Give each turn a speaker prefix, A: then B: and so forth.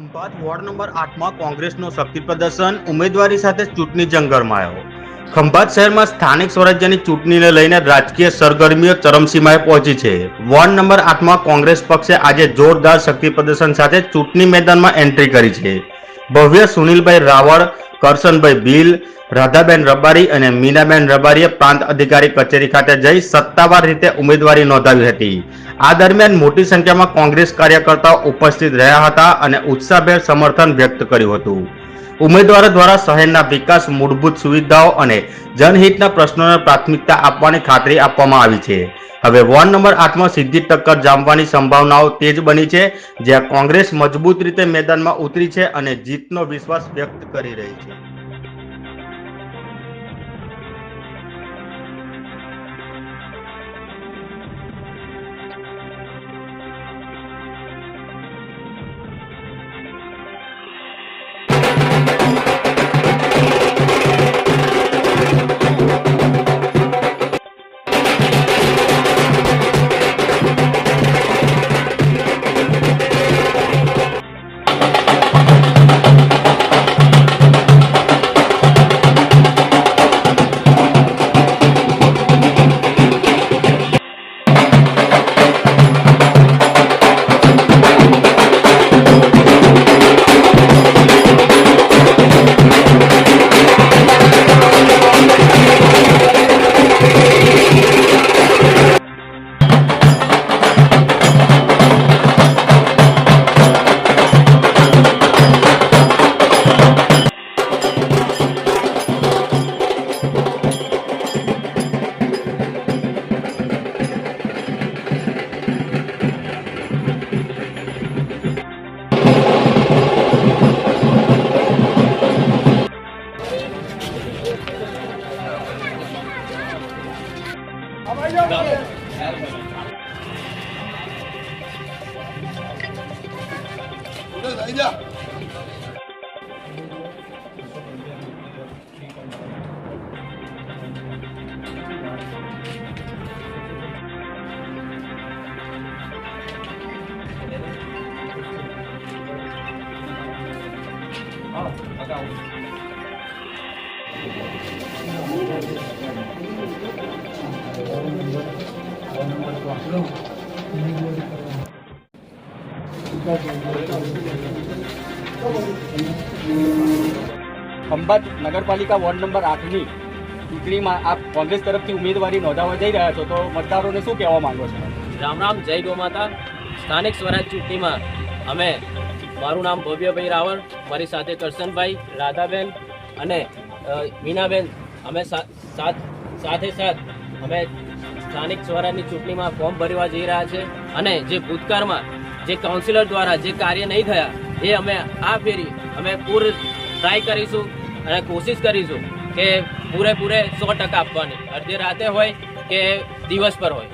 A: Khambhat ward number 8માં કોંગ્રેસનો શક્તિ પ્રદર્શન ઉમેદવારી સાથે ચૂંટણી જંગ ગરમાયો. ખંભાત શહેરમાં સ્થાનિક સ્વરાજ્યની ચૂંટણીને લઈને રાજકીય સરગર્મીઓ ચરમસીમાએ પહોંચી છે. વોર્ડ નંબર 8માં કોંગ્રેસ પક્ષે આજે જોરદાર શક્તિ પ્રદર્શન સાથે ચૂંટણી મેદાનમાં એન્ટ્રી કરી છે. ભવ્ય સુનિલભાઈ રાવળ, કરશનભાઈ ભીલ, રાધાબેન રબારી અને મીનાબેન રબારીએ પ્રાંત અધિકારી કચેરી ખાતે જઈ સત્તાવાર રીતે ઉમેદવારી નોંધાવી હતી. આ દરમિયાન મોટી સંખ્યામાં કોંગ્રેસ કાર્યકર્તાઓ ઉપસ્થિત રહ્યા હતા અને ઉત્સાહભેર સમર્થન વ્યક્ત કર્યું હતું. ઉમેદવારો દ્વારા શહેરના વિકાસ, મૂળભૂત સુવિધાઓ અને જનહિતના પ્રશ્નોને પ્રાથમિકતા આપવાની ખાતરી આપવામાં આવી છે. હવે વોર્ડ નંબર 8માં સીધી ટક્કર જામવાની સંભાવનાઓ તેજ બની છે, જ્યાં કોંગ્રેસ મજબૂત રીતે મેદાનમાં ઉતરી છે અને જીતનો વિશ્વાસ વ્યક્ત કરી રહી છે.
B: ખંભાત નગરપાલિકા વોર્ડ નંબર 8ની ચૂંટણીમાં આપ કોંગ્રેસ તરફથી ઉમેદવારી નોંધાવવા જઈ રહ્યા છો, તો મતદારોને શું કહેવા માંગો છો?
C: રામ રામ, જય ગૌ માતા. સ્થાનિક સ્વરાજ ચૂંટણીમાં અમે, મારું નામ ભવ્યભાઈ રાવળ, મારી સાથે કરશનભાઈ, રાધાબેન અને મીનાબેન, અમે સાથે અમે સ્થાનિક સ્વરાજની ચૂંટણીમાં ફોર્મ ભરવા જઈ રહ્યા છે. અને જે ભૂતકાળમાં જે કાઉન્સિલર દ્વારા જે કાર્ય નહીં થયા એ અમે આ ફેરી અમે પૂરી ટ્રાય કરીશું અને કોશિશ કરીશું કે પૂરેપૂરે 100% આપવાની, અડધી રાતે હોય કે દિવસ પર હોય.